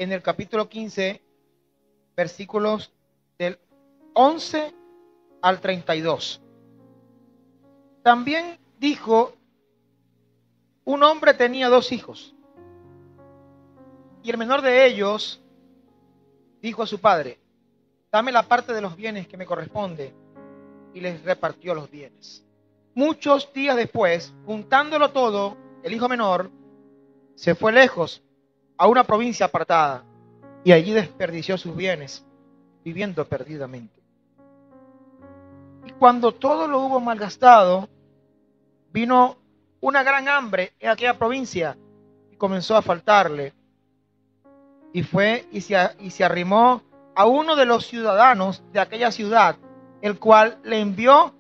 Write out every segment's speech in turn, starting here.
en el capítulo 15, versículos del 11 al 32. También dijo, un hombre tenía 2 hijos, y el menor de ellos dijo a su padre, dame la parte de los bienes que me corresponde, y les repartió los bienes. Muchos días después, juntándolo todo, el hijo menor se fue lejos a una provincia apartada, y allí desperdició sus bienes, viviendo perdidamente. Y cuando todo lo hubo malgastado, vino una gran hambre en aquella provincia y comenzó a faltarle. Y fue y se arrimó a uno de los ciudadanos de aquella ciudad, el cual le envió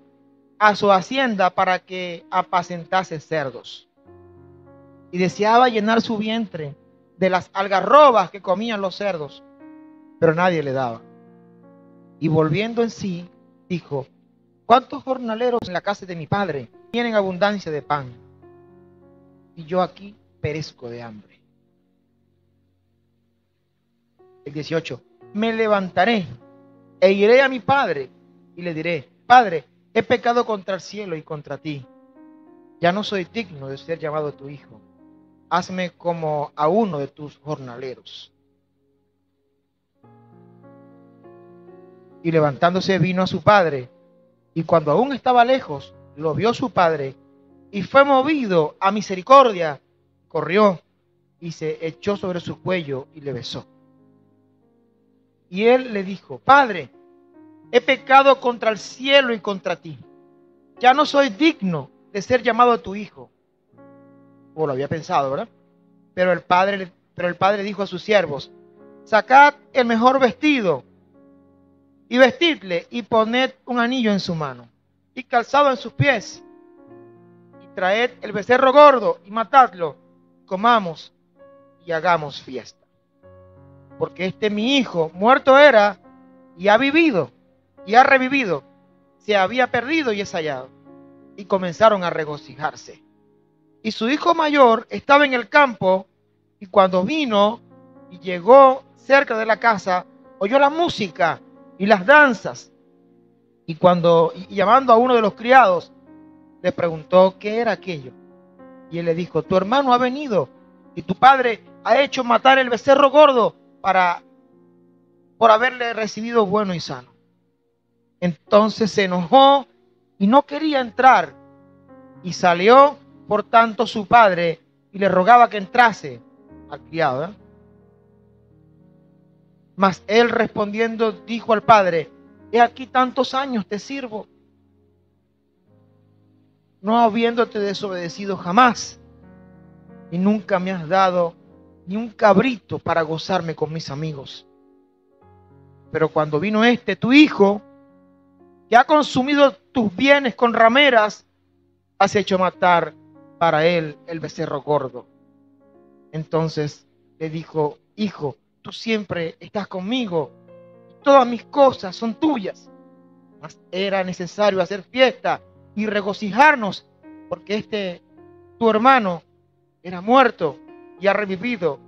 a su hacienda para que apacentase cerdos. Y deseaba llenar su vientre de las algarrobas que comían los cerdos, pero nadie le daba. Y volviendo en sí, dijo, ¿cuántos jornaleros en la casa de mi padre tienen abundancia de pan? Y yo aquí perezco de hambre. El 18. Me levantaré e iré a mi padre y le diré, Padre, he pecado contra el cielo y contra ti. Ya no soy digno de ser llamado tu hijo. Hazme como a uno de tus jornaleros. Y levantándose vino a su padre, y cuando aún estaba lejos, lo vio su padre, y fue movido a misericordia, corrió y se echó sobre su cuello y le besó. Y él le dijo, Padre, he pecado contra el cielo y contra ti. Ya no soy digno de ser llamado tu hijo. O lo había pensado, ¿verdad? Pero el padre dijo a sus siervos, sacad el mejor vestido y vestidle y poned un anillo en su mano y calzado en sus pies y traed el becerro gordo y matadlo, comamos y hagamos fiesta. Porque mi hijo muerto era y ha vivido y ha revivido, se había perdido y es hallado. Y comenzaron a regocijarse. Y su hijo mayor estaba en el campo, y cuando vino y llegó cerca de la casa, oyó la música y las danzas. Y llamando a uno de los criados, le preguntó qué era aquello. Y él le dijo, tu hermano ha venido, y tu padre ha hecho matar el becerro gordo por haberle recibido bueno y sano. Entonces se enojó y no quería entrar. Y salió, por tanto, su padre y le rogaba que entrase al criado, ¿eh? Mas él respondiendo dijo al padre, he aquí tantos años te sirvo, no habiéndote desobedecido jamás, y nunca me has dado ni un cabrito para gozarme con mis amigos. Pero cuando vino tu hijo, que ha consumido tus bienes con rameras, has hecho matar para él el becerro gordo. Entonces le dijo, hijo, tú siempre estás conmigo, y todas mis cosas son tuyas. Mas era necesario hacer fiesta y regocijarnos, porque tu hermano era muerto y ha revivido,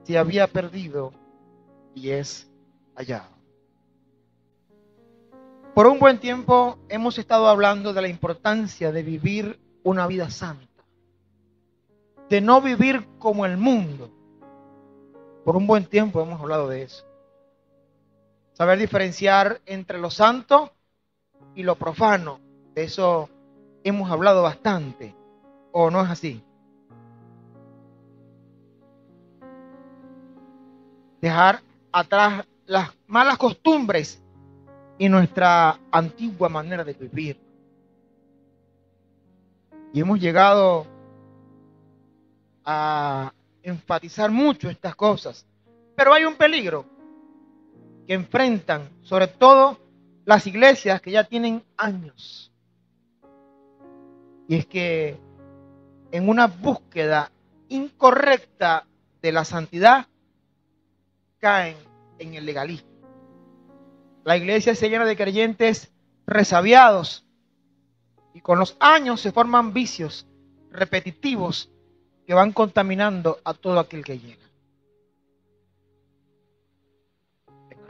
se había perdido y es hallado. Por un buen tiempo hemos estado hablando de la importancia de vivir una vida santa, de no vivir como el mundo. Por un buen tiempo hemos hablado de eso. Saber diferenciar entre lo santo y lo profano. De eso hemos hablado bastante. ¿O no es así? Dejar atrás las malas costumbres y nuestra antigua manera de vivir. Y hemos llegado a enfatizar mucho estas cosas. Pero hay un peligro que enfrentan, sobre todo las iglesias que ya tienen años. Y es que en una búsqueda incorrecta de la santidad, caen en el legalismo. La iglesia se llena de creyentes resabiados y con los años se forman vicios repetitivos que van contaminando a todo aquel que llega.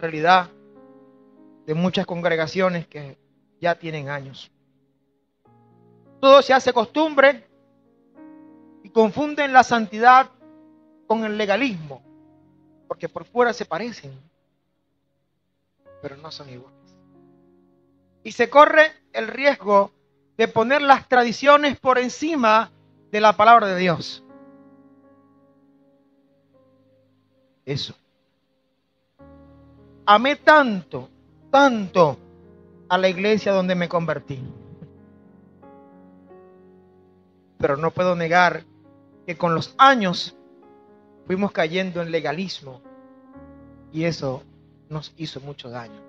realidad de muchas congregaciones que ya tienen años. Todo se hace costumbre y confunden la santidad con el legalismo, porque por fuera se parecen, pero no son iguales. Y se corre el riesgo de poner las tradiciones por encima de la palabra de Dios. Eso. Amé tanto, tanto a la iglesia donde me convertí. Pero no puedo negar que con los años fuimos cayendo en legalismo y eso nos hizo mucho daño.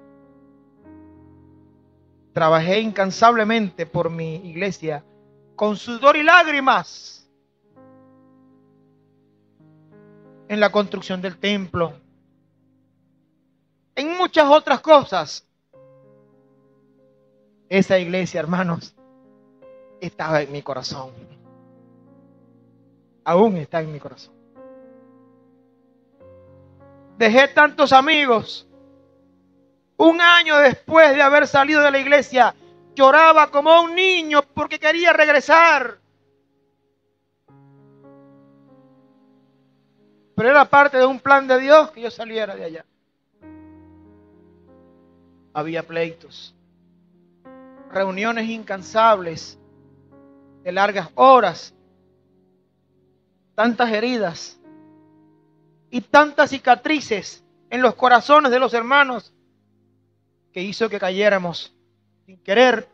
Trabajé incansablemente por mi iglesia con sudor y lágrimas en la construcción del templo, en muchas otras cosas. Esa iglesia, hermanos, estaba en mi corazón. Aún está en mi corazón. Dejé tantos amigos. Un año después de haber salido de la iglesia, lloraba como un niño porque quería regresar. Pero era parte de un plan de Dios que yo saliera de allá. Había pleitos, reuniones incansables de largas horas, tantas heridas y tantas cicatrices en los corazones de los hermanos que hizo que cayéramos sin querer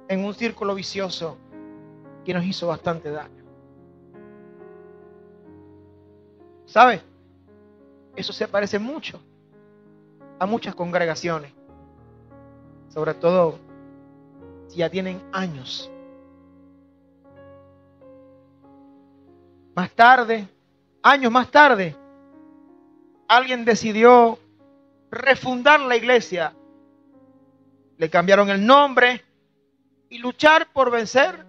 en un círculo vicioso que nos hizo bastante daño. ¿Sabe? Eso se parece mucho a muchas congregaciones, sobre todo si ya tienen años. Más tarde, años más tarde, alguien decidió refundar la iglesia. Le cambiaron el nombre y luchar por vencer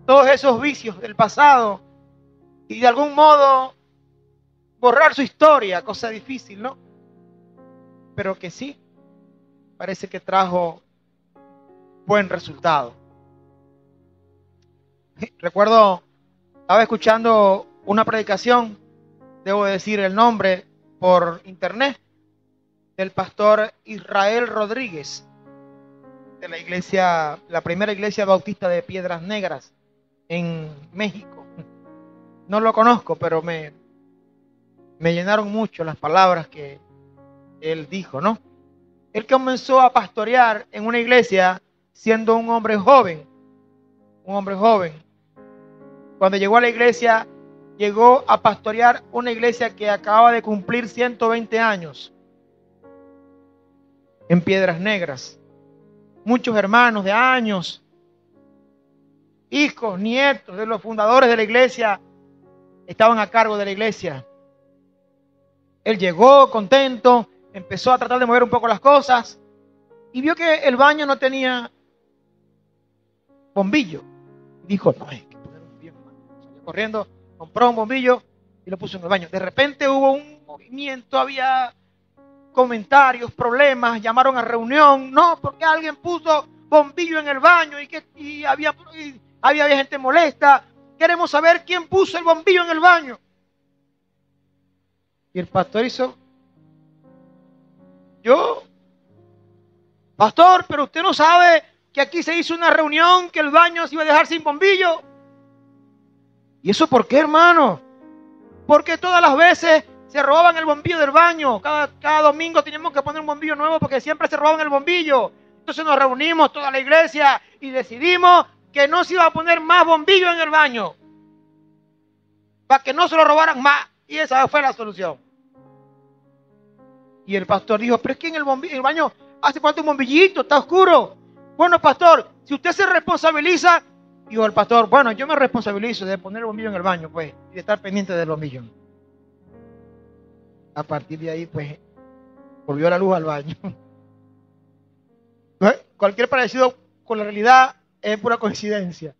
todos esos vicios del pasado y de algún modo borrar su historia, cosa difícil, ¿no? Pero que sí, parece que trajo buen resultado. Recuerdo, estaba escuchando una predicación, debo decir el nombre por internet, del pastor Israel Rodríguez, de la iglesia, la primera iglesia bautista de Piedras Negras en México. No lo conozco, pero me llenaron mucho las palabras que él dijo, ¿no? Él comenzó a pastorear en una iglesia siendo un hombre joven. Cuando llegó a la iglesia, llegó a pastorear una iglesia que acababa de cumplir 120 años en Piedras Negras. Muchos hermanos de años, hijos, nietos de los fundadores de la iglesia, estaban a cargo de la iglesia. Él llegó contento, empezó a tratar de mover un poco las cosas y vio que el baño no tenía bombillo. Dijo, no, hay que poner un bombillo. Salió corriendo, compró un bombillo y lo puso en el baño. De repente hubo un movimiento, había comentarios, problemas, llamaron a reunión, no, porque alguien puso bombillo en el baño y había gente molesta. Queremos saber quién puso el bombillo en el baño. Y el pastor hizo, yo, pastor, pero usted no sabe que aquí se hizo una reunión que el baño se iba a dejar sin bombillo. ¿Y eso por qué, hermano? Porque todas las veces se robaban el bombillo del baño. Cada domingo teníamos que poner un bombillo nuevo porque siempre se robaban el bombillo. Entonces nos reunimos toda la iglesia y decidimos que no se iba a poner más bombillo en el baño para que no se lo robaran más. Y esa fue la solución. Y el pastor dijo, pero es que en el baño hace falta un bombillito, está oscuro. Bueno, pastor, si usted se responsabiliza, dijo el pastor, bueno, yo me responsabilizo de poner el bombillo en el baño, pues, y de estar pendiente del bombillo. A partir de ahí, pues, volvió la luz al baño. Cualquier parecido con la realidad es pura coincidencia.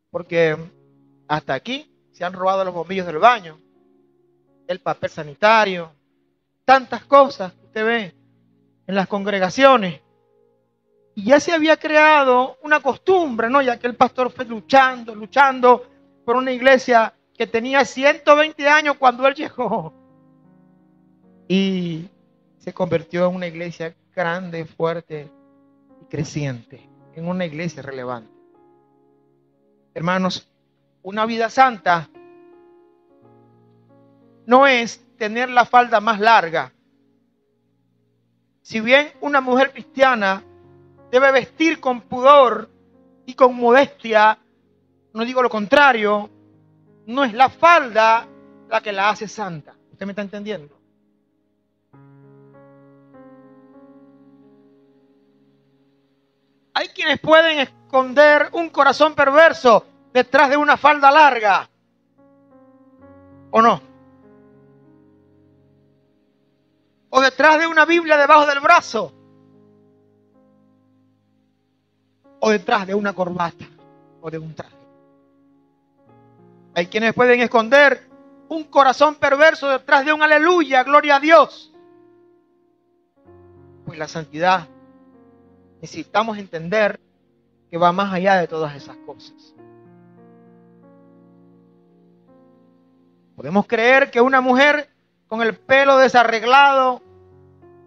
Porque hasta aquí se han robado los bombillos del baño, el papel sanitario, tantas cosas que usted ve en las congregaciones. Y ya se había creado una costumbre, ¿no? Ya que el pastor fue luchando por una iglesia que tenía 120 años cuando él llegó. Y se convirtió en una iglesia grande, fuerte y creciente, en una iglesia relevante. Hermanos, una vida santa no es tener la falda más larga. Si bien una mujer cristiana debe vestir con pudor y con modestia, no digo lo contrario, no es la falda la que la hace santa. ¿Usted me está entendiendo? Hay quienes pueden esconder un corazón perverso detrás de una falda larga, ¿o no? O detrás de una Biblia debajo del brazo, o detrás de una corbata o de un traje. Hay quienes pueden esconder un corazón perverso detrás de un aleluya, gloria a Dios. Pues la santidad, necesitamos entender que va más allá de todas esas cosas. Podemos creer que una mujer con el pelo desarreglado,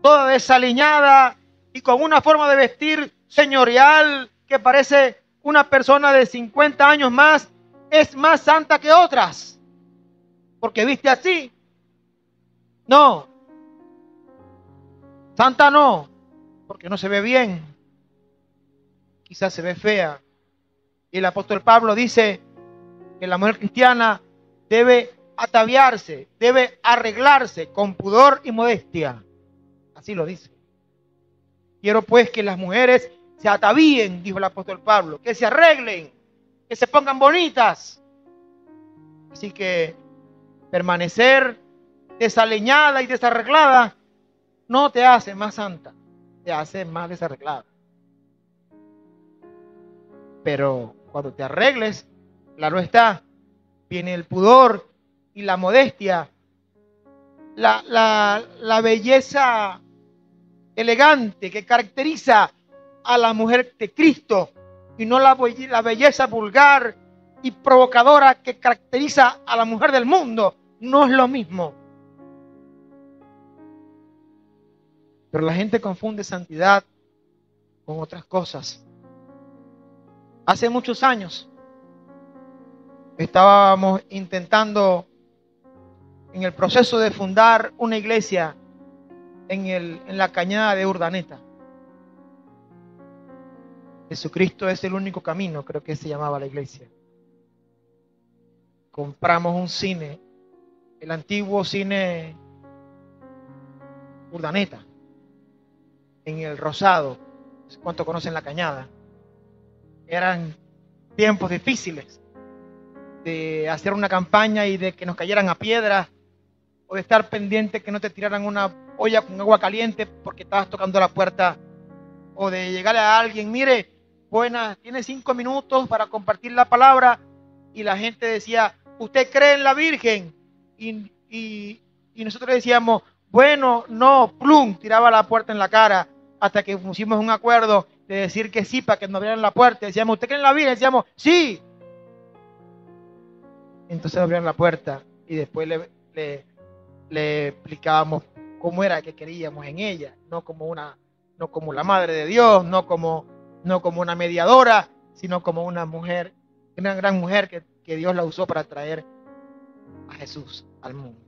toda desaliñada y con una forma de vestir señorial que parece una persona de 50 años más, es más santa que otras, porque viste así. No, santa no, porque no se ve bien, quizás se ve fea. Y el apóstol Pablo dice que la mujer cristiana debe ataviarse, debe arreglarse con pudor y modestia. Así lo dice. Quiero pues que las mujeres se atavíen, dijo el apóstol Pablo, que se arreglen, que se pongan bonitas. Así que permanecer desaliñada y desarreglada no te hace más santa, te hace más desarreglada. Pero cuando te arregles, claro está, viene el pudor y la modestia, la belleza elegante que caracteriza a la mujer de Cristo y no la belleza vulgar y provocadora que caracteriza a la mujer del mundo. No es lo mismo. Pero la gente confunde santidad con otras cosas. Hace muchos años estábamos intentando en el proceso de fundar una iglesia en la cañada de Urdaneta. Jesucristo es el único camino, creo que se llamaba la iglesia. Compramos un cine, el antiguo cine Urdaneta, en el Rosado. No sé cuánto conocen la cañada. Eran tiempos difíciles de hacer una campaña y de que nos cayeran a piedras, o de estar pendiente que no te tiraran una olla con agua caliente porque estabas tocando la puerta, o de llegarle a alguien, mire, buenas, tiene 5 minutos para compartir la palabra, y la gente decía, ¿usted cree en la Virgen? Y nosotros decíamos, bueno, no, plum, tiraba la puerta en la cara, hasta que pusimos un acuerdo de decir que sí, para que nos abrieran la puerta. Decíamos, ¿usted cree en la Virgen? Decíamos, sí. Entonces abrieron la puerta y después le explicábamos cómo era que queríamos en ella, no como la madre de Dios, no como una mediadora, sino como una mujer, una gran mujer que Dios la usó para traer a Jesús al mundo.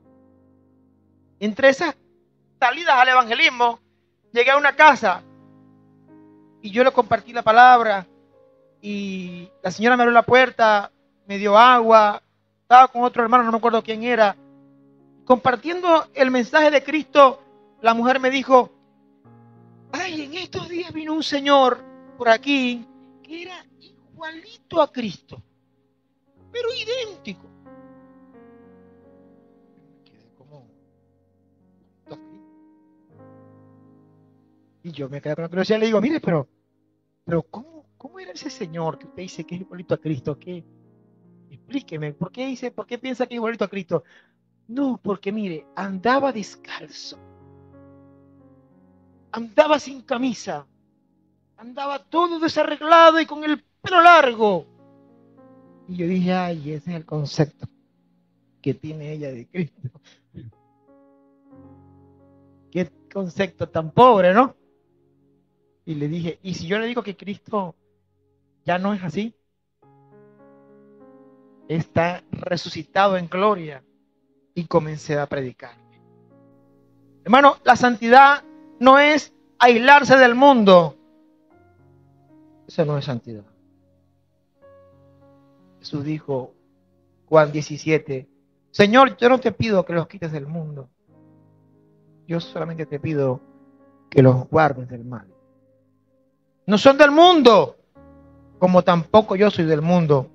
Entre esas salidas al evangelismo, llegué a una casa y yo le compartí la palabra y la señora me abrió la puerta, me dio agua, estaba con otro hermano, no me acuerdo quién era. Compartiendo el mensaje de Cristo, la mujer me dijo, ay, en estos días vino un señor por aquí que era igualito a Cristo, pero idéntico. Me quedé como, y yo me quedé con la curiosidad y le digo, mire, pero ¿cómo era ese señor que usted dice que es igualito a Cristo? ¿Qué? Explíqueme, ¿por qué piensa que es igualito a Cristo? No, porque mire, andaba descalzo. andaba sin camisa, andaba todo desarreglado y con el pelo largo. Y yo dije, ay, ese es el concepto que tiene ella de Cristo. Qué concepto tan pobre, ¿no? Y le dije, ¿y si yo le digo que Cristo ya no es así? Está resucitado en gloria. Y comencé a predicar. Hermano, la santidad no es aislarse del mundo. Eso no es santidad. Jesús dijo, Juan 17, Señor, yo no te pido que los quites del mundo. Yo solamente te pido que los guardes del mal. No son del mundo, como tampoco yo soy del mundo.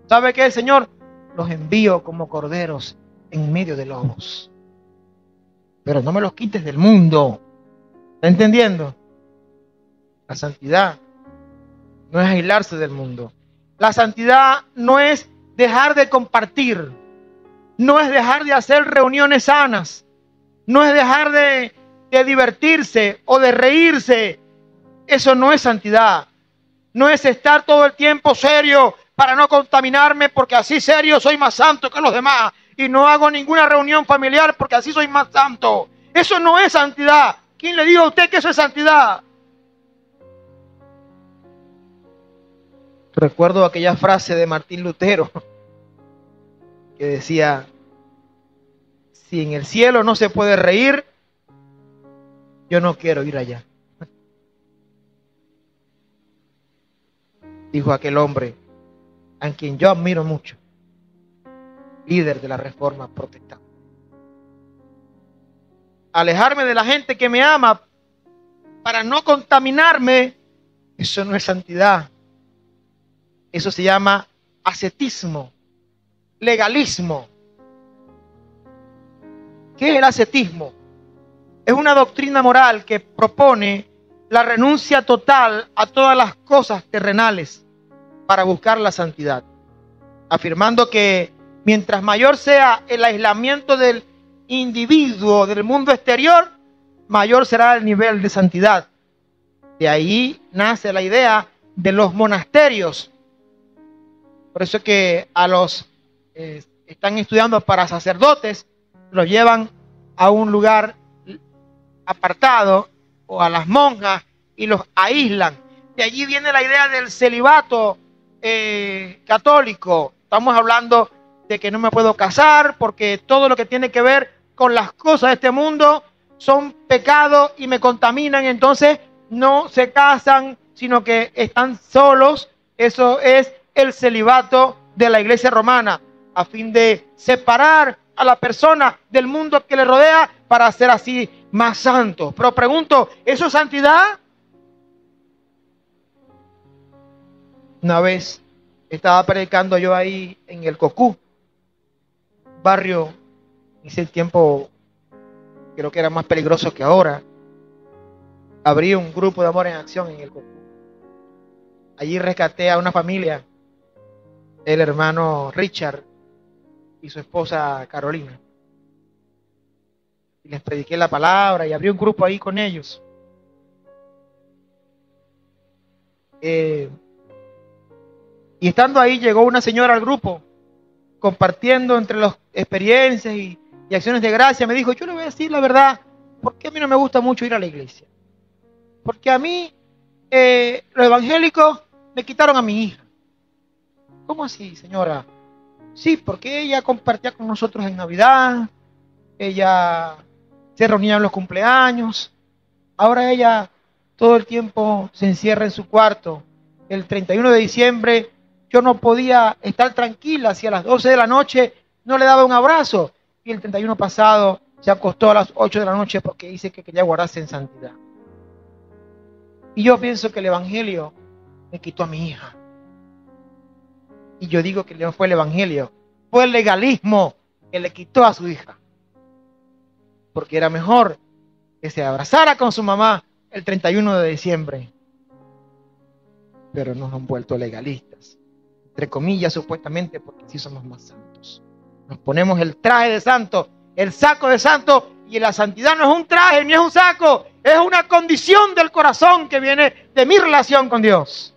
¿Sabe qué, Señor? Los envío como corderos en medio de lobos. Pero no me los quites del mundo. ¿Está entendiendo? La santidad no es aislarse del mundo. La santidad no es dejar de compartir. No es dejar de hacer reuniones sanas. No es dejar de divertirse o de reírse. Eso no es santidad. No es estar todo el tiempo serio para no contaminarme, porque así serio soy más santo que los demás. Y no hago ninguna reunión familiar porque así soy más santo. Eso no es santidad. ¿Quién le dijo a usted que eso es santidad? Recuerdo aquella frase de Martín Lutero que decía, si en el cielo no se puede reír, yo no quiero ir allá. Dijo aquel hombre, a quien yo admiro mucho, líder de la Reforma Protestante. Alejarme de la gente que me ama para no contaminarme, eso no es santidad. Eso se llama ascetismo, legalismo. ¿Qué es el ascetismo? Es una doctrina moral que propone la renuncia total a todas las cosas terrenales para buscar la santidad, afirmando que mientras mayor sea el aislamiento del individuo del mundo exterior, mayor será el nivel de santidad. De ahí nace la idea de los monasterios. Por eso es que a los están estudiando para sacerdotes, los llevan a un lugar apartado o a las monjas y los aíslan. De allí viene la idea del celibato católico. Estamos hablando de que no me puedo casar porque todo lo que tiene que ver con las cosas de este mundo son pecados y me contaminan, entonces no se casan, sino que están solos. Eso es el celibato de la iglesia romana, a fin de separar a la persona del mundo que le rodea para ser así más santo. Pero pregunto, ¿eso es santidad? Una vez estaba predicando yo ahí en el Cocú, barrio, en ese tiempo creo que era más peligroso que ahora. Abrí un grupo de amor en acción en el Cocú. Allí rescaté a una familia, el hermano Richard y su esposa Carolina. Y les prediqué la palabra y abrí un grupo ahí con ellos. Y estando ahí llegó una señora al grupo, compartiendo entre las experiencias y acciones de gracia. Me dijo, yo le voy a decir la verdad, porque a mí no me gusta mucho ir a la iglesia. Porque a mí, los evangélicos me quitaron a mi hija. ¿Cómo así, señora? Sí, porque ella compartía con nosotros en Navidad, ella se reunía en los cumpleaños, ahora ella todo el tiempo se encierra en su cuarto. El 31 de diciembre yo no podía estar tranquila si a las 12 de la noche no le daba un abrazo. Y el 31 pasado se acostó a las 8 de la noche porque dice que quería guardarse en santidad. Y yo pienso que el evangelio me quitó a mi hija. Y yo digo que no fue el evangelio, fue el legalismo que le quitó a su hija. Porque era mejor que se abrazara con su mamá el 31 de diciembre. Pero nos han vuelto legalistas, entre comillas, supuestamente, porque sí somos más santos. Nos ponemos el traje de santo, el saco de santo, Y la santidad no es un traje ni es un saco, es una condición del corazón que viene de mi relación con Dios.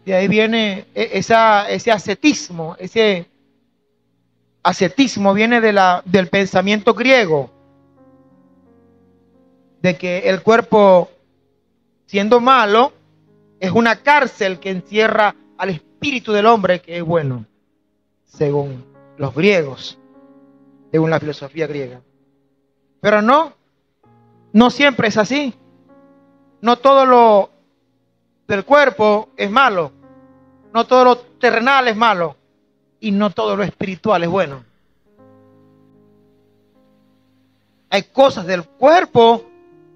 De ahí viene ese ascetismo. Ese ascetismo viene del pensamiento griego, de que el cuerpo, siendo malo, es una cárcel que encierra al espíritu del hombre que es bueno, según los griegos, según la filosofía griega. Pero no siempre es así. No todo lo del cuerpo es malo, no todo lo terrenal es malo y no todo lo espiritual es bueno. Hay cosas del cuerpo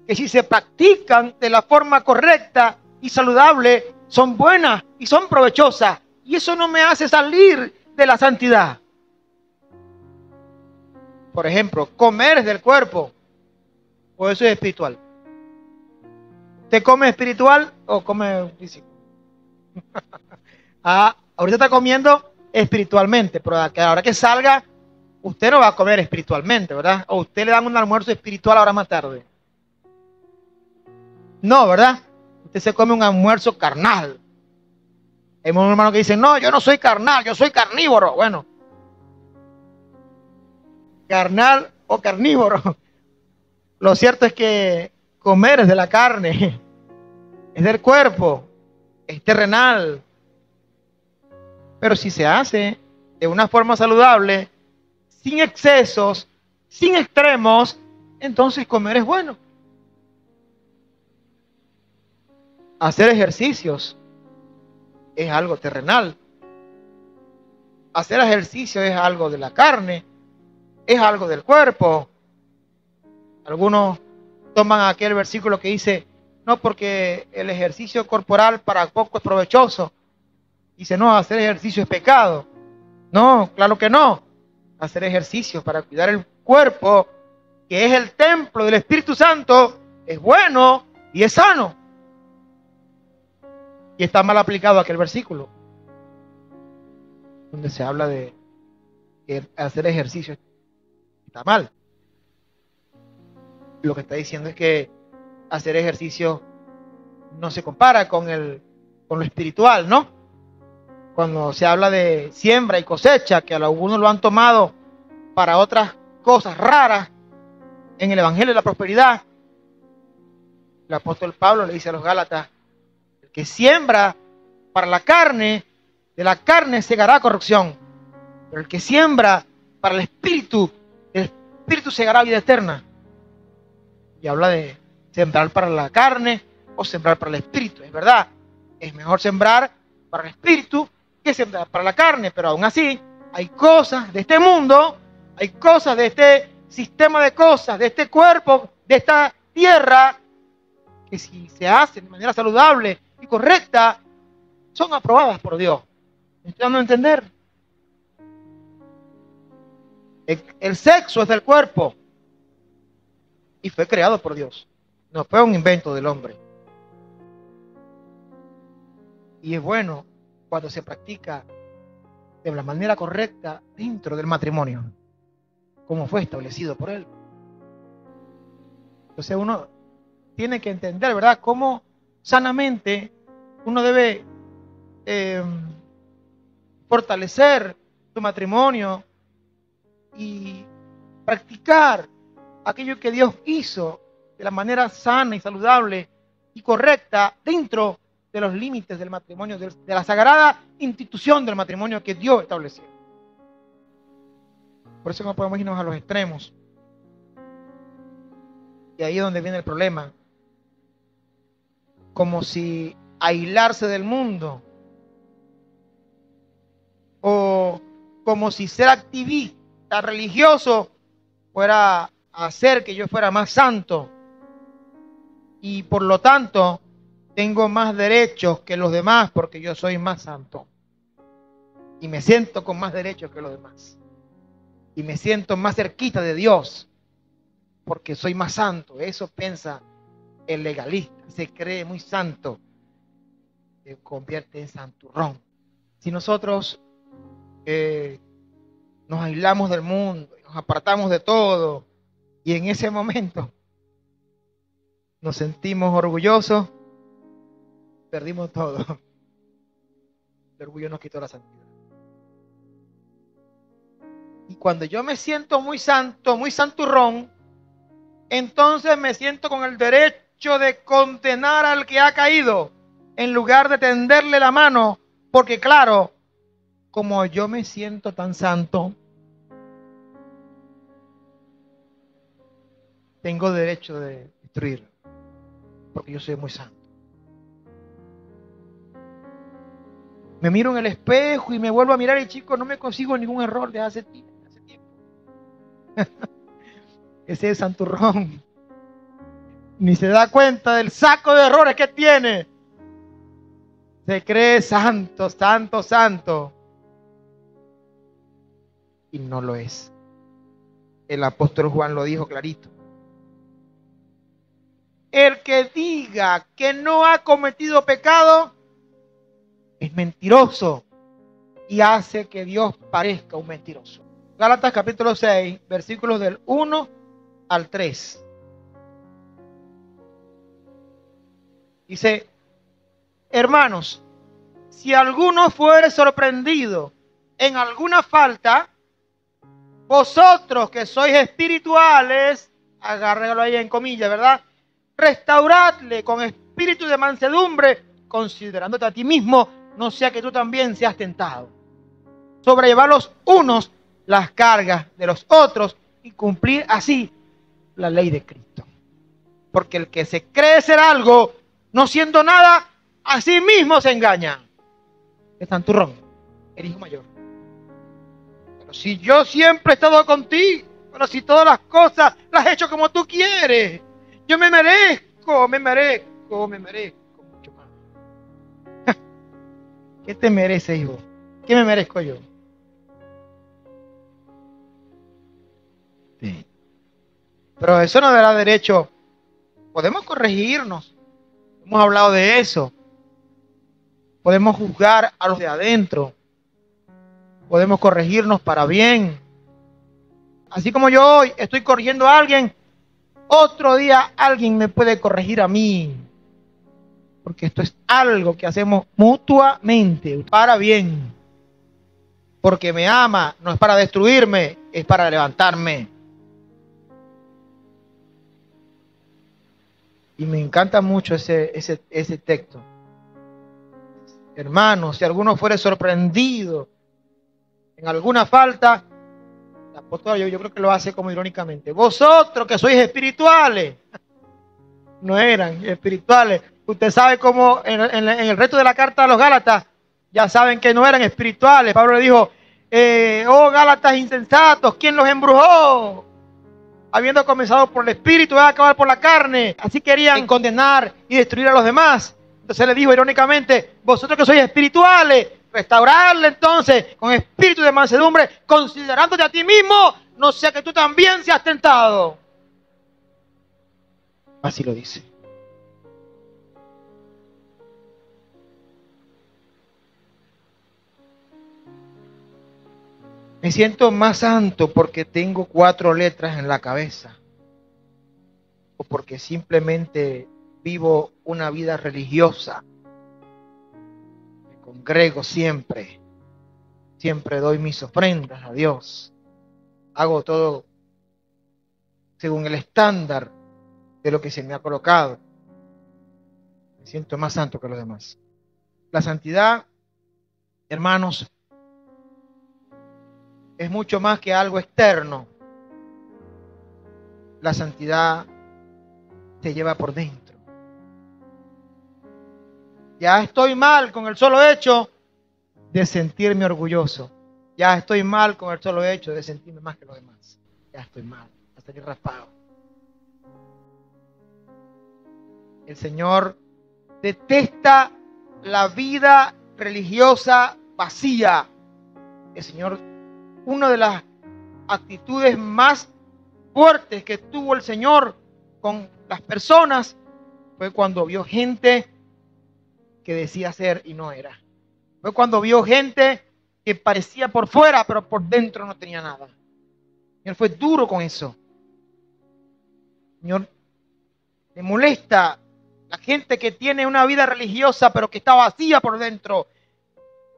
que si se practican de la forma correcta y saludable son buenas y son provechosas, y eso no me hace salir de la santidad. Por ejemplo, comer es del cuerpo, o eso es espiritual. ¿Usted come espiritual o come físico? Ahorita está comiendo espiritualmente, pero a la hora que salga, usted no va a comer espiritualmente, ¿verdad? O usted le dan un almuerzo espiritual ahora más tarde. No, ¿verdad? Usted se come un almuerzo carnal. Hay un hermano que dice, no, yo no soy carnal, yo soy carnívoro. Bueno, carnal o carnívoro. Lo cierto es que comer es de la carne, es del cuerpo, es terrenal. Pero si se hace de una forma saludable, sin excesos, sin extremos, entonces comer es bueno. Hacer ejercicios es algo terrenal. Hacer ejercicio es algo de la carne, es algo del cuerpo. Algunos toman aquel versículo que dice, no, porque el ejercicio corporal para poco es provechoso. Dice, no, hacer ejercicio es pecado. No, claro que no. Hacer ejercicio para cuidar el cuerpo, que es el templo del Espíritu Santo, es bueno y es sano. Y está mal aplicado aquel versículo, donde se habla de que hacer ejercicio está mal. Lo que está diciendo es que hacer ejercicio no se compara con lo espiritual, ¿no? Cuando se habla de siembra y cosecha, que algunos lo han tomado para otras cosas raras en el Evangelio de la Prosperidad, el apóstol Pablo le dice a los Gálatas, el que siembra para la carne, de la carne segará corrupción, pero el que siembra para el espíritu segará vida eterna. Y habla de sembrar para la carne o sembrar para el espíritu. Es verdad, es mejor sembrar para el espíritu que sembrar para la carne, pero aún así hay cosas de este mundo, hay cosas de este sistema de cosas, de este cuerpo, de esta tierra, que si se hacen de manera saludable y correcta, son aprobadas por Dios. ¿Me estoy dando a entender? El sexo es del cuerpo y fue creado por Dios. No fue un invento del hombre. Y es bueno cuando se practica de la manera correcta dentro del matrimonio, como fue establecido por él. Entonces uno tiene que entender, ¿verdad?, cómo sanamente uno debe fortalecer su matrimonio y practicar aquello que Dios hizo de la manera sana y saludable y correcta dentro de los límites del matrimonio, de la sagrada institución del matrimonio que Dios estableció. Por eso no podemos irnos a los extremos. Y ahí es donde viene el problema. Como si aislarse del mundo, o como si ser activista religioso fuera a hacer que yo fuera más santo, y por lo tanto tengo más derechos que los demás porque yo soy más santo y me siento con más derechos que los demás y me siento más cerquita de Dios porque soy más santo. Eso piensa el legalista, se cree muy santo, se convierte en santurrón. Si nosotros nos aislamos del mundo, nos apartamos de todo, y en ese momento nos sentimos orgullosos, perdimos todo. El orgullo nos quitó la santidad. Y cuando yo me siento muy santo, muy santurrón, entonces me siento con el derecho de condenar al que ha caído, en lugar de tenderle la mano, porque claro, como yo me siento tan santo, tengo derecho de destruirlo, porque yo soy muy santo. Me miro en el espejo y me vuelvo a mirar y chico, no me consigo ningún error de hace tiempo. Ese es santurrón. Ni se da cuenta del saco de errores que tiene. Se cree santo, santo, santo. Y no lo es. El apóstol Juan lo dijo clarito. El que diga que no ha cometido pecado es mentiroso y hace que Dios parezca un mentiroso. Gálatas capítulo 6, versículos del 1 al 3. Dice: hermanos, si alguno fuere sorprendido en alguna falta, vosotros que sois espirituales, agárralo ahí en comillas, ¿verdad? Restauradle con espíritu de mansedumbre, considerándote a ti mismo, no sea que tú también seas tentado. Sobrellevar los unos las cargas de los otros y cumplir así la ley de Cristo. Porque el que se cree ser algo, no siendo nada, a sí mismo se engaña. Es santurrón, el hijo mayor. Pero si yo siempre he estado contigo, pero si todas las cosas las he hecho como tú quieres, yo me merezco mucho más. ¿Qué te mereces, hijo? ¿Qué me merezco yo? Sí. Pero eso no dará derecho. Podemos corregirnos. Hemos hablado de eso. Podemos juzgar a los de adentro. Podemos corregirnos para bien. Así como yo hoy estoy corrigiendo a alguien, otro día alguien me puede corregir a mí. Porque esto es algo que hacemos mutuamente, para bien. Porque me ama, no es para destruirme, es para levantarme. Y me encanta mucho ese texto. Hermanos, si alguno fuere sorprendido en alguna falta, el apóstol yo creo que lo hace como irónicamente. Vosotros que sois espirituales, no eran espirituales. Usted sabe cómo en el resto de la carta a los Gálatas, ya saben que no eran espirituales. Pablo le dijo, oh Gálatas insensatos, ¿quién los embrujó? Habiendo comenzado por el espíritu, va a acabar por la carne. Así querían condenar y destruir a los demás. Entonces le dijo irónicamente, vosotros que sois espirituales, restaurarle entonces con espíritu de mansedumbre, considerándote a ti mismo, no sea que tú también seas tentado. Así lo dice. Me siento más santo porque tengo 4 letras en la cabeza. O porque simplemente vivo una vida religiosa. Me congrego siempre. Siempre doy mis ofrendas a Dios. Hago todo según el estándar de lo que se me ha colocado. Me siento más santo que los demás. La santidad, hermanos, es mucho más que algo externo. La santidad te lleva por dentro. Ya estoy mal con el solo hecho de sentirme orgulloso. Ya estoy mal con el solo hecho de sentirme más que los demás. Ya estoy mal, hasta que raspado. El Señor detesta la vida religiosa vacía. El Señor, una de las actitudes más fuertes que tuvo el Señor con las personas fue cuando vio gente que decía ser y no era. Fue cuando vio gente que parecía por fuera, pero por dentro no tenía nada. El Señor fue duro con eso. El Señor le molesta la gente que tiene una vida religiosa, pero que está vacía por dentro,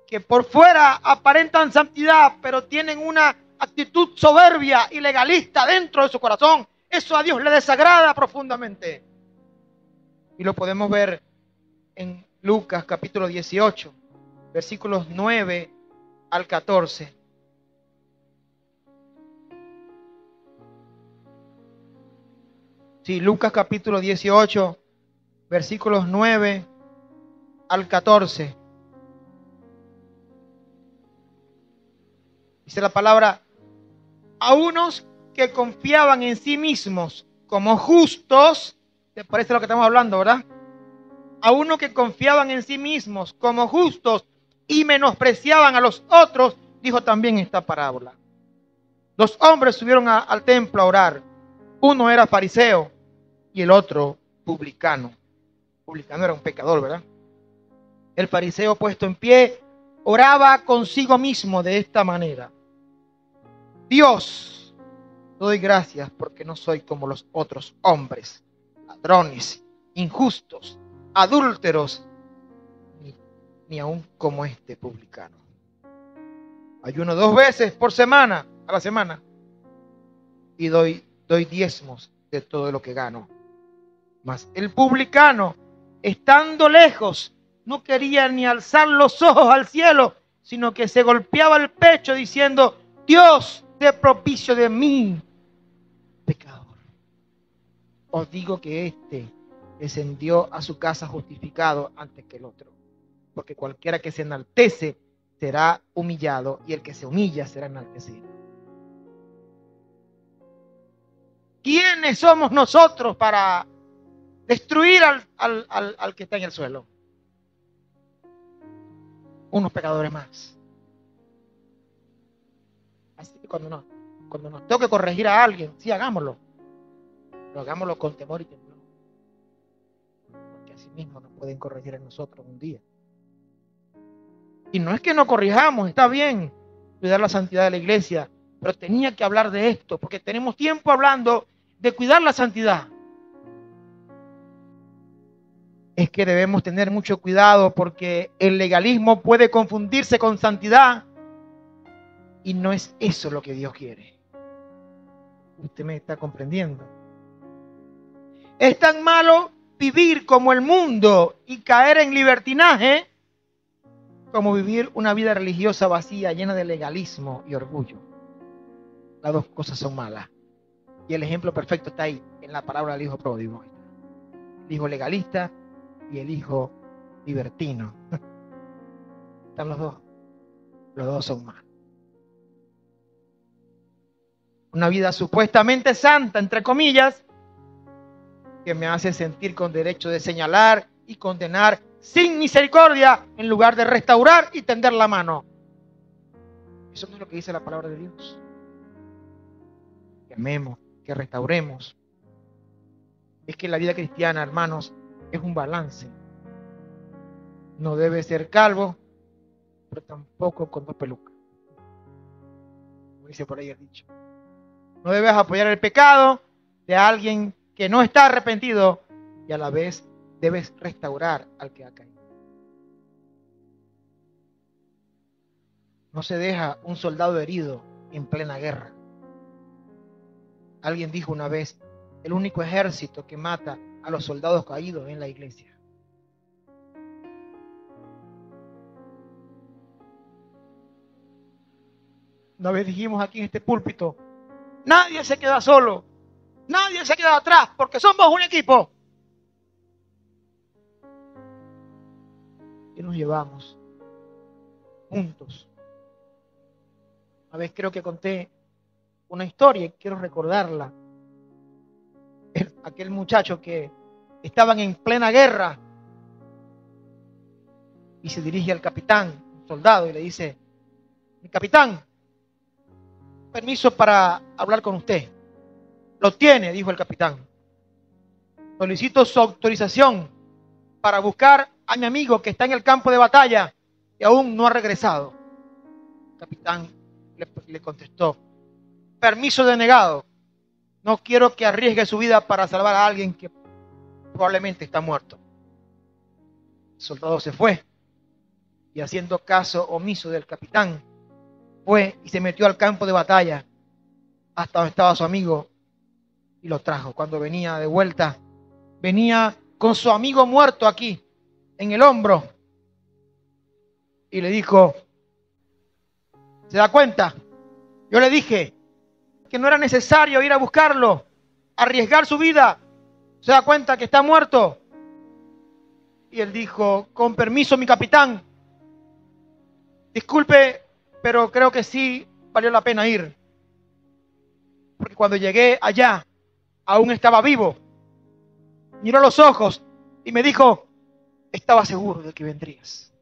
que por fuera aparentan santidad, pero tienen una actitud soberbia y legalista dentro de su corazón. Eso a Dios le desagrada profundamente. Y lo podemos ver en Lucas capítulo 18, versículos 9 al 14. Sí, Lucas capítulo 18, versículos 9 al 14. Dice la palabra: a unos que confiaban en sí mismos como justos, ¿te parece lo que estamos hablando, verdad? A unos que confiaban en sí mismos como justos y menospreciaban a los otros, dijo también esta parábola. Dos hombres subieron al templo a orar. Uno era fariseo y el otro publicano. Publicano era un pecador, ¿verdad? El fariseo, puesto en pie, oraba consigo mismo de esta manera: Dios, te doy gracias porque no soy como los otros hombres, ladrones, injustos, adúlteros, ni aún como este publicano. Ayuno 2 veces a la semana, y doy diezmos de todo lo que gano. Mas el publicano, estando lejos, no quería ni alzar los ojos al cielo, sino que se golpeaba el pecho diciendo: Dios, ten propicio de mí, pecador. Os digo que este descendió a su casa justificado antes que el otro, porque cualquiera que se enaltece será humillado, y el que se humilla será enaltecido. ¿Quiénes somos nosotros para destruir al que está en el suelo? Unos pecadores más. Así que cuando nos toque corregir a alguien, sí, hagámoslo, pero hagámoslo con temor y temblor, porque así mismo nos pueden corregir a nosotros un día. Y no es que no corrijamos, está bien cuidar la santidad de la iglesia, pero tenía que hablar de esto, porque tenemos tiempo hablando de cuidar la santidad. Es que debemos tener mucho cuidado, porque el legalismo puede confundirse con santidad, y no es eso lo que Dios quiere. Usted me está comprendiendo. Es tan malo vivir como el mundo y caer en libertinaje, como vivir una vida religiosa vacía, llena de legalismo y orgullo. Las dos cosas son malas. Y el ejemplo perfecto está ahí, en la parábola del hijo pródigo. El hijo legalista y el hijo libertino. Están los dos. Los dos son malos. Una vida supuestamente santa, entre comillas, que me hace sentir con derecho de señalar y condenar sin misericordia, en lugar de restaurar y tender la mano. Eso no es lo que dice la palabra de Dios. Que amemos, que restauremos. Es que la vida cristiana, hermanos, es un balance. No debe ser calvo, pero tampoco con 2 pelucas, como dice por ahí el dicho. No debes apoyar el pecado de alguien que no está arrepentido, y a la vez debes restaurar al que ha caído. No se deja un soldado herido en plena guerra. Alguien dijo una vez: el único ejército que mata a los soldados caídos es la iglesia. Una vez dijimos aquí en este púlpito: nadie se queda solo, nadie se queda atrás, porque somos un equipo. Y nos llevamos juntos. Una vez creo que conté una historia y quiero recordarla. Aquel muchacho que estaban en plena guerra y se dirige al capitán, un soldado, y le dice: mi capitán, permiso para hablar con usted. Lo tiene, dijo el capitán. Solicito su autorización para buscar a mi amigo que está en el campo de batalla y aún no ha regresado. capitán le contestó: permiso denegado. No quiero que arriesgue su vida para salvar a alguien que probablemente está muerto. El soldado se fue y, haciendo caso omiso del capitán, fue y se metió al campo de batalla hasta donde estaba su amigo y lo trajo. Cuando venía de vuelta, venía con su amigo muerto aquí en el hombro y le dijo: ¿se da cuenta? Yo le dije que no era necesario ir a buscarlo, arriesgar su vida. ¿Se da cuenta que está muerto? Y él dijo: con permiso, mi capitán, disculpe, pero creo que sí valió la pena ir, porque cuando llegué allá aún estaba vivo. Miró a los ojos y me dijo: estaba seguro de que vendrías.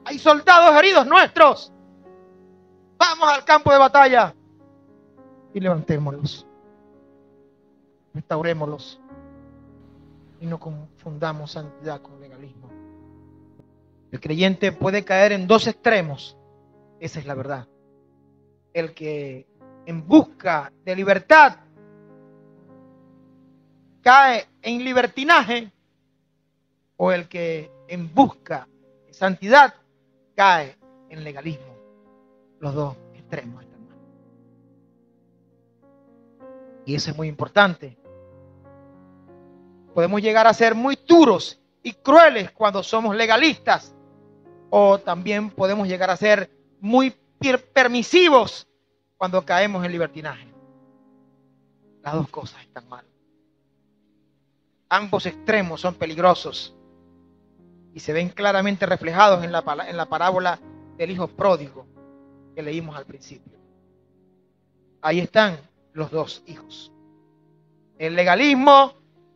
Hay soldados heridos nuestros. Vamos al campo de batalla y levantémoslos, restaurémoslos y no confundamos santidad con legalismo. El creyente puede caer en dos extremos. Esa es la verdad. El que en busca de libertad cae en libertinaje, o el que en busca de santidad cae en legalismo. Los dos extremos están mal. Y eso es muy importante. Podemos llegar a ser muy duros y crueles cuando somos legalistas, o también podemos llegar a ser muy permisivos cuando caemos en libertinaje. Las dos cosas están mal. Ambos extremos son peligrosos y se ven claramente reflejados en la parábola del hijo pródigo que leímos al principio. Ahí están los dos hijos. El legalismo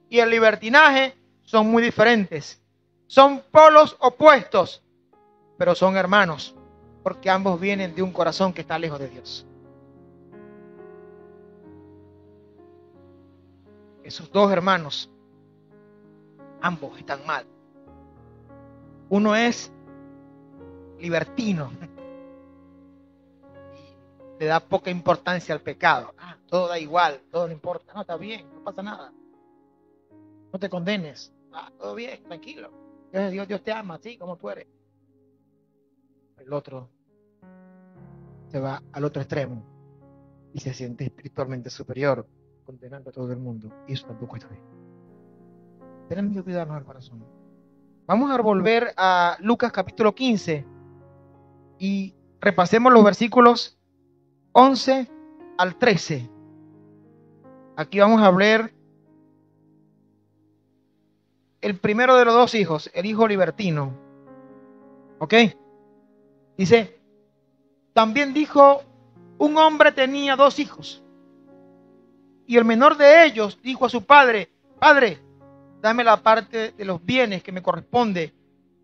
y el libertinaje son muy diferentes. Son polos opuestos, pero son hermanos, porque ambos vienen de un corazón que está lejos de Dios. Esos dos hermanos, ambos están mal. Uno es libertino y le da poca importancia al pecado. Todo da igual, todo no importa. No, está bien, no pasa nada. No te condenes. Todo bien, tranquilo. Dios te ama así como tú eres. El otro se va al otro extremo y se siente espiritualmente superior, condenando a todo el mundo. Y eso tampoco está bien. Tenemos que cuidarnos al corazón. Vamos a volver a Lucas capítulo 15 y repasemos los versículos 11 al 13. Aquí vamos a ver el primero de los dos hijos, el hijo libertino. ¿Ok? Dice: también dijo, un hombre tenía dos hijos, y el menor de ellos dijo a su padre: Padre, dame la parte de los bienes que me corresponde,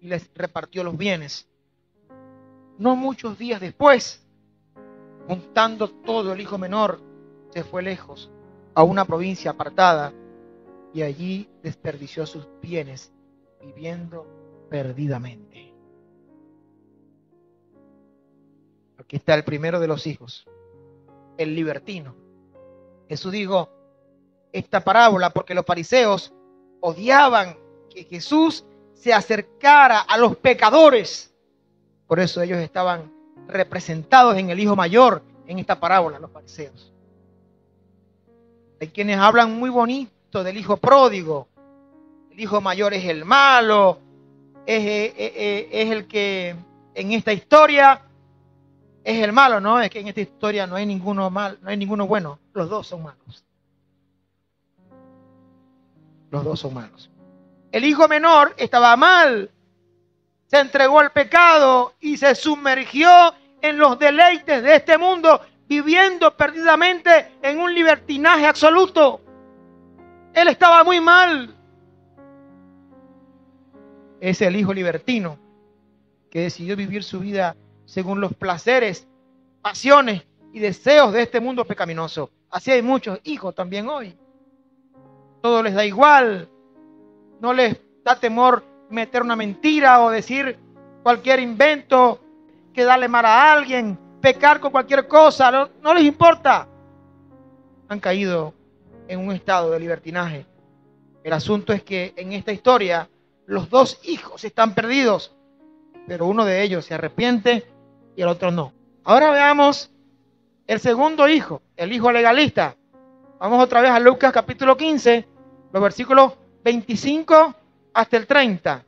y les repartió los bienes. No muchos días después, juntando todo, el hijo menor se fue lejos, a una provincia apartada, y allí desperdició sus bienes, viviendo perdidamente. Aquí está el primero de los hijos, el libertino. Jesús dijo esta parábola porque los fariseos odiaban que Jesús se acercara a los pecadores. Por eso ellos estaban representados en el hijo mayor en esta parábola, los fariseos. Hay quienes hablan muy bonito del hijo pródigo. El hijo mayor es el malo, es el que en esta historia es el malo. No, es que en esta historia no hay ninguno mal, no hay ninguno bueno. Los dos son malos. Los dos son malos. El hijo menor estaba mal, se entregó al pecado y se sumergió en los deleites de este mundo, viviendo perdidamente en un libertinaje absoluto. Él estaba muy mal. Es el hijo libertino que decidió vivir su vida según los placeres, pasiones y deseos de este mundo pecaminoso. Así hay muchos hijos también hoy. Todo les da igual, no les da temor meter una mentira o decir cualquier invento, que darle mal a alguien, pecar con cualquier cosa, no les importa. Han caído en un estado de libertinaje. El asunto es que en esta historia los dos hijos están perdidos, pero uno de ellos se arrepiente y el otro no. Ahora veamos el segundo hijo, el hijo legalista. Vamos otra vez a Lucas capítulo 15, los versículos 25 hasta el 30.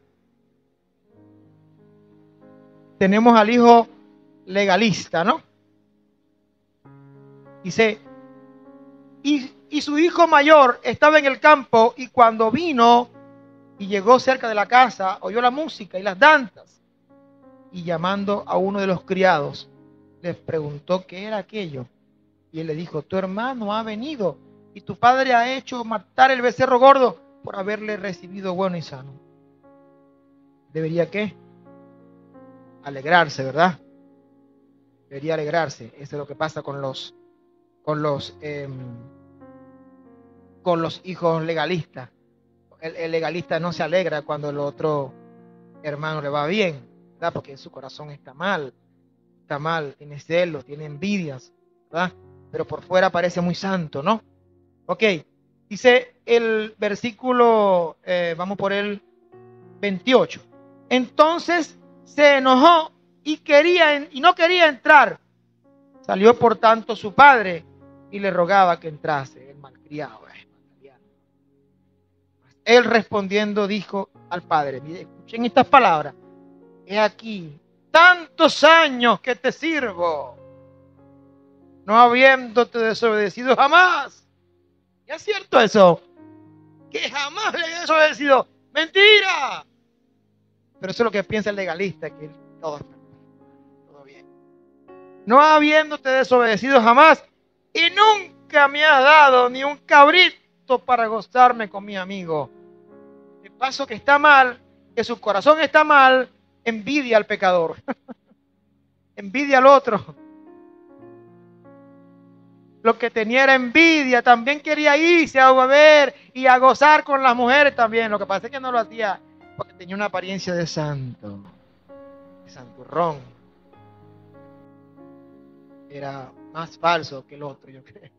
Tenemos al hijo legalista, ¿no? Dice, y su hijo mayor estaba en el campo, y cuando vino y llegó cerca de la casa, oyó la música y las danzas, y llamando a uno de los criados, les preguntó qué era aquello. Y él le dijo, tu hermano ha venido, y tu padre ha hecho matar el becerro gordo por haberle recibido bueno y sano. ¿Debería qué? Alegrarse, ¿verdad? Debería alegrarse. Eso es lo que pasa con los hijos legalistas. El legalista no se alegra cuando el otro hermano le va bien, ¿verdad? Porque su corazón está mal, tiene celos, tiene envidias, ¿verdad? Pero por fuera parece muy santo, ¿no? Ok, dice el versículo, vamos por el 28. Entonces se enojó y no quería entrar. Salió por tanto su padre y le rogaba que entrase, el malcriado. Él respondiendo dijo al padre, mire, escuchen estas palabras, he aquí tantos años que te sirvo, no habiéndote desobedecido jamás. ¿Y es cierto eso? Que jamás le he desobedecido. ¡Mentira! Pero eso es lo que piensa el legalista, que todo bien. No habiéndote desobedecido jamás, y nunca me has dado ni un cabrito para gozarme con mi amigo. De paso que está mal, que su corazón está mal, envidia al pecador. Envidia al otro. Lo que tenía era envidia, también quería irse a beber y a gozar con las mujeres también. Lo que pasa es que no lo hacía porque tenía una apariencia de santo, de santurrón. Era más falso que el otro, yo creo.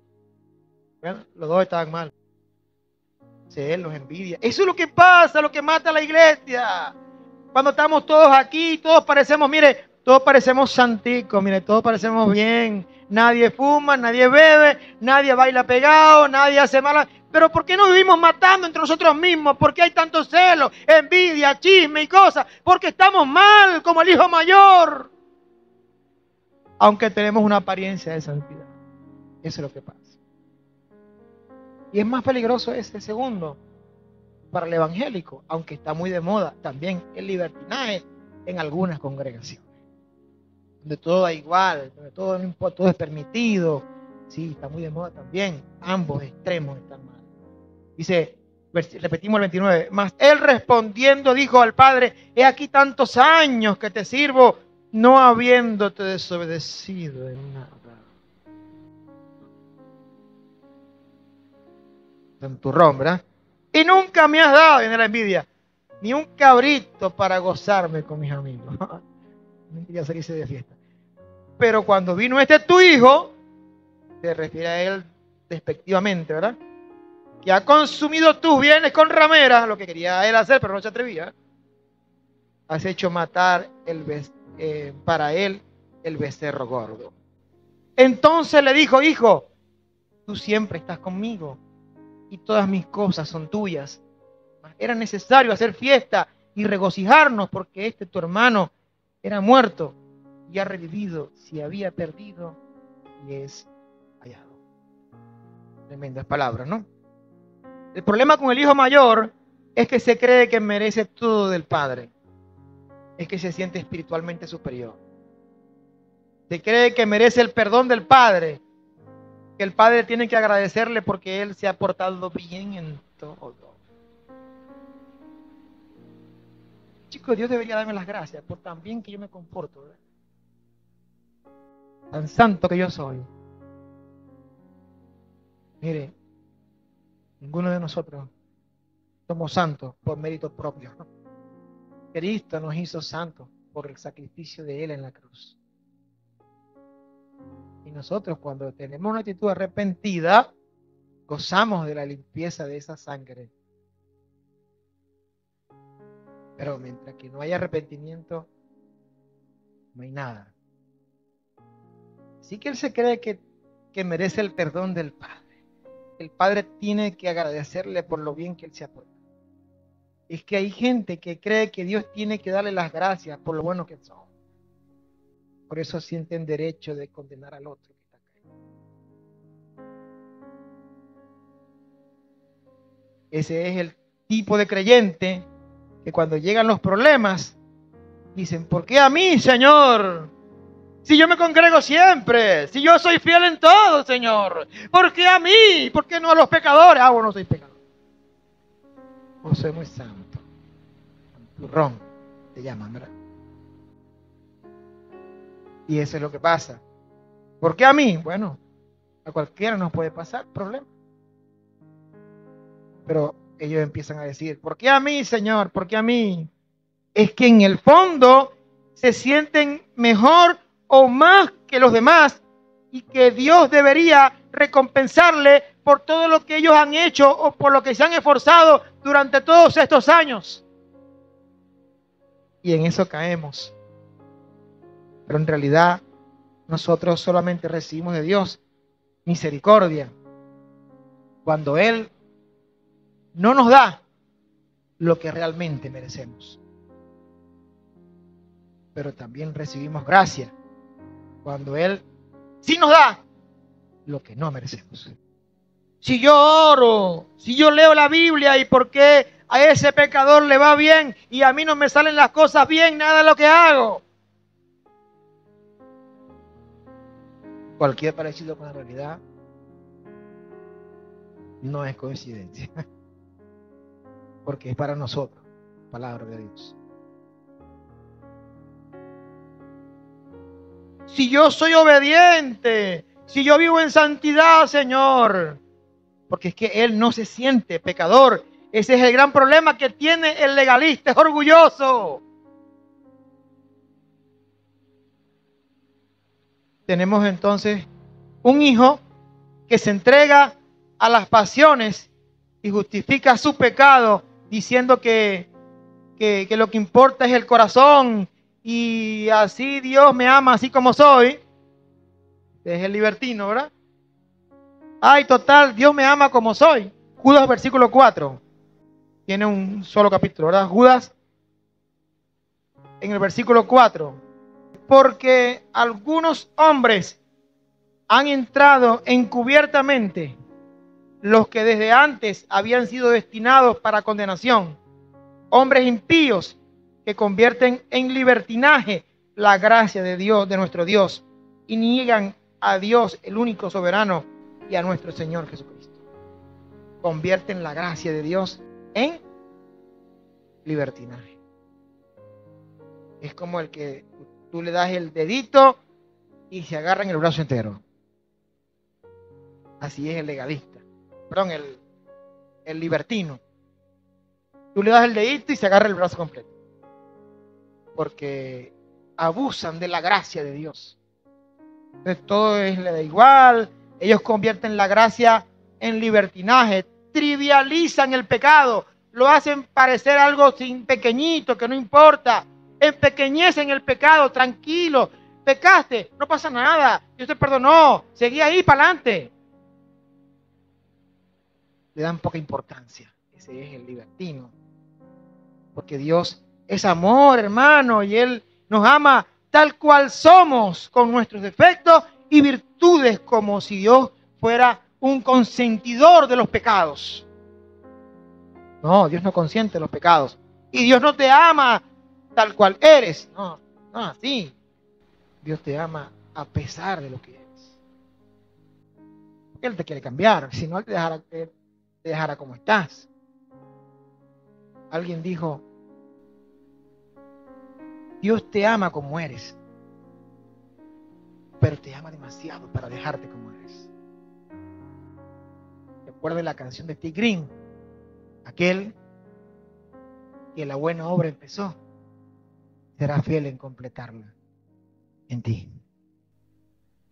Bueno, los dos estaban mal. Él los envidia. Eso es lo que pasa, lo que mata a la iglesia. Cuando estamos todos aquí, todos parecemos, mire, todos parecemos santicos, mire, todos parecemos bien. Nadie fuma, nadie bebe, nadie baila pegado, nadie hace mala. Pero ¿por qué nos vivimos matando entre nosotros mismos? ¿Por qué hay tanto celo, envidia, chisme y cosas? Porque estamos mal, como el hijo mayor. Aunque tenemos una apariencia de santidad. Eso es lo que pasa. Y es más peligroso ese segundo para el evangélico, aunque está muy de moda también el libertinaje en algunas congregaciones, donde todo da igual, donde todo no importa, todo es permitido. Sí, está muy de moda también. Ambos extremos están mal. Dice, repetimos el 29, mas él respondiendo dijo al padre, he aquí tantos años que te sirvo, no habiéndote desobedecido en nada. Santurrón, ¿verdad? Y nunca me has dado, viene la envidia, ni un cabrito para gozarme con mis amigos. No quería salirse de fiesta. Pero cuando vino tu hijo, se refiere a él despectivamente, ¿verdad? Que ha consumido tus bienes con rameras, lo que quería él hacer, pero no se atrevía. Has hecho matar para él el becerro gordo. Entonces le dijo, hijo, tú siempre estás conmigo y todas mis cosas son tuyas. Era necesario hacer fiesta y regocijarnos porque tu hermano era muerto y ha revivido, si había perdido y es hallado. Tremendas palabras, ¿no? El problema con el hijo mayor es que se cree que merece todo del padre. Es que se siente espiritualmente superior. Se cree que merece el perdón del padre, que el padre tiene que agradecerle porque él se ha portado bien en todo. Chicos, Dios debería darme las gracias por tan bien que yo me comporto, ¿verdad? Tan santo que yo soy. Mire, ninguno de nosotros somos santos por méritos propios, ¿no? Cristo nos hizo santos por el sacrificio de Él en la cruz. Y nosotros, cuando tenemos una actitud arrepentida, gozamos de la limpieza de esa sangre. Pero mientras que no haya arrepentimiento, no hay nada. Sí que él se cree que merece el perdón del Padre. El Padre tiene que agradecerle por lo bien que él se ha portado. Es que hay gente que cree que Dios tiene que darle las gracias por lo bueno que son. Por eso sienten derecho de condenar al otro que está caído. Ese es el tipo de creyente que cuando llegan los problemas dicen, ¿por qué a mí, Señor? Si yo me congrego siempre, si yo soy fiel en todo, Señor, ¿por qué a mí? ¿Por qué no a los pecadores? Ah, bueno, soy pecador. Vos soy muy santo. Turrón te llaman, ¿verdad? Y eso es lo que pasa. ¿Por qué a mí? Bueno, a cualquiera nos puede pasar problema. Pero ellos empiezan a decir, ¿por qué a mí, Señor? ¿Por qué a mí? Es que en el fondo se sienten mejor o más que los demás y que Dios debería recompensarle por todo lo que ellos han hecho o por lo que se han esforzado durante todos estos años. Y en eso caemos. Pero en realidad nosotros solamente recibimos de Dios misericordia cuando Él no nos da lo que realmente merecemos. Pero también recibimos gracia cuando Él sí nos da lo que no merecemos. Si yo oro, si yo leo la Biblia, ¿y por qué a ese pecador le va bien y a mí no me salen las cosas bien, nada de lo que hago? Cualquier parecido con la realidad no es coincidencia, porque es para nosotros, palabra de Dios. Si yo soy obediente, si yo vivo en santidad, Señor, porque es que Él no se siente pecador. Ese es el gran problema que tiene el legalista, es orgulloso. Tenemos entonces un hijo que se entrega a las pasiones y justifica su pecado diciendo que lo que importa es el corazón y así Dios me ama así como soy. Es el libertino, ¿verdad? Ay, total, Dios me ama como soy. Judas versículo 4. Tiene un solo capítulo, ¿verdad? Judas en el versículo 4. Porque algunos hombres han entrado encubiertamente, los que desde antes habían sido destinados para condenación, hombres impíos que convierten en libertinaje la gracia de Dios, de nuestro Dios, y niegan a Dios, el único soberano, y a nuestro Señor Jesucristo. Convierten la gracia de Dios en libertinaje. Es como el que tú le das el dedito y se agarra en el brazo entero. Así es el legalista. Perdón, el libertino. Tú le das el dedito y se agarra el brazo completo. Porque abusan de la gracia de Dios. Entonces todo le da igual. Ellos convierten la gracia en libertinaje. Trivializan el pecado. Lo hacen parecer algo pequeñito, que no importa. Empequeñecen el pecado, tranquilo. Pecaste, no pasa nada. Dios te perdonó. Seguí ahí para adelante. Le dan poca importancia. Ese es el libertino. Porque Dios es amor, hermano, y Él nos ama tal cual somos, con nuestros defectos y virtudes, como si Dios fuera un consentidor de los pecados. No, Dios no consiente los pecados. Y Dios no te ama tal cual eres. No, no así. Dios te ama a pesar de lo que eres. Porque Él te quiere cambiar, si no Él te dejará como estás. Alguien dijo, Dios te ama como eres, pero te ama demasiado para dejarte como eres. Recuerden la canción de Steve Green, aquel que la buena obra empezó, será fiel en completarla en ti.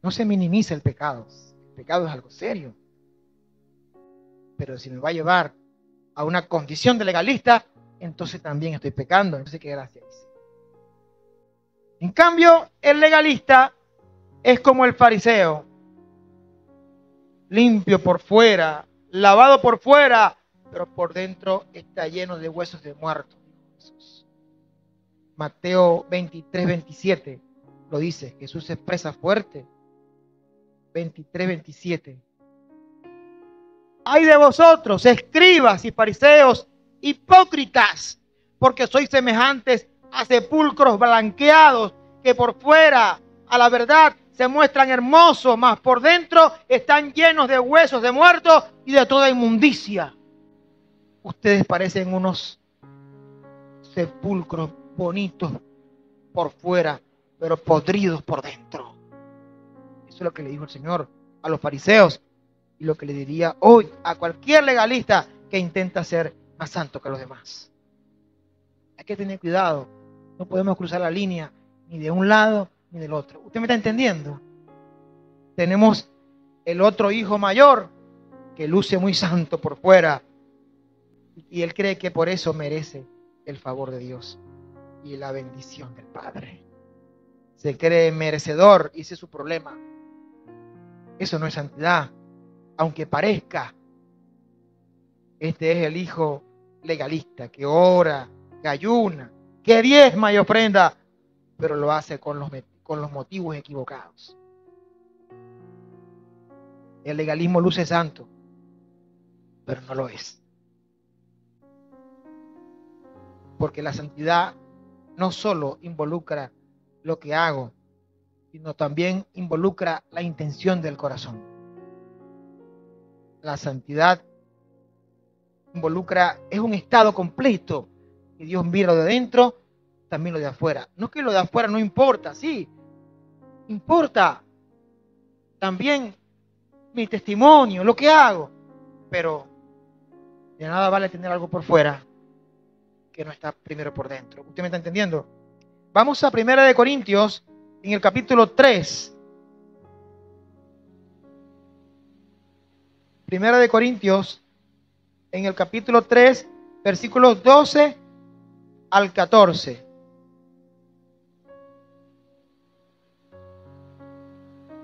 No se minimiza el pecado. El pecado es algo serio. Pero si me va a llevar a una condición de legalista, entonces también estoy pecando. Entonces, ¿qué gracia hice? En cambio, el legalista es como el fariseo. Limpio por fuera, lavado por fuera, pero por dentro está lleno de huesos de muertos. Mateo 23, 27 lo dice. Jesús se expresa fuerte. 23, 27. ¡Ay de vosotros, escribas y fariseos, hipócritas! Porque sois semejantes a sepulcros blanqueados, que por fuera, a la verdad, se muestran hermosos, mas por dentro están llenos de huesos de muertos y de toda inmundicia. Ustedes parecen unos sepulcros bonitos por fuera, pero podridos por dentro. Eso es lo que le dijo el Señor a los fariseos y lo que le diría hoy a cualquier legalista que intenta ser más santo que los demás. Hay que tener cuidado. No podemos cruzar la línea ni de un lado ni del otro. ¿Usted me está entendiendo? Tenemos el otro hijo mayor que luce muy santo por fuera y él cree que por eso merece el favor de Dios y la bendición del Padre. Se cree merecedor y ese es su problema. Eso no es santidad, aunque parezca. Este es el hijo legalista que ora, que ayuna, que diezma y ofrenda, pero lo hace con los motivos equivocados. El legalismo luce santo, pero no lo es. Porque la santidad no solo involucra lo que hago, sino también involucra la intención del corazón. La santidad involucra, es un estado completo, que Dios mira lo de dentro, también lo de afuera. No es que lo de afuera no importa, sí, importa también mi testimonio, lo que hago, pero de nada vale tener algo por fuera que no está primero por dentro. ¿Usted me está entendiendo? Vamos a 1 Corintios, en el capítulo 3. 1 Corintios, en el capítulo 3, versículos 12 al 14.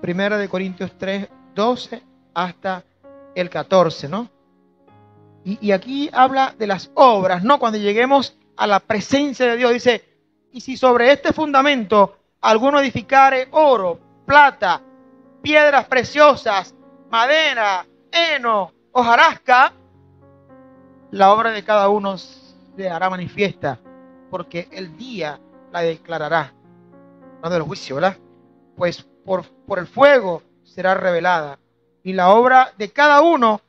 1 Corintios 3, 12 hasta el 14, ¿no? Y aquí habla de las obras, ¿no? Cuando lleguemos a la presencia de Dios, dice, y si sobre este fundamento alguno edificare oro, plata, piedras preciosas, madera, heno, hojarasca, la obra de cada uno se hará manifiesta, porque el día la declarará. No del juicio, ¿verdad? Pues por el fuego será revelada, y la obra de cada uno,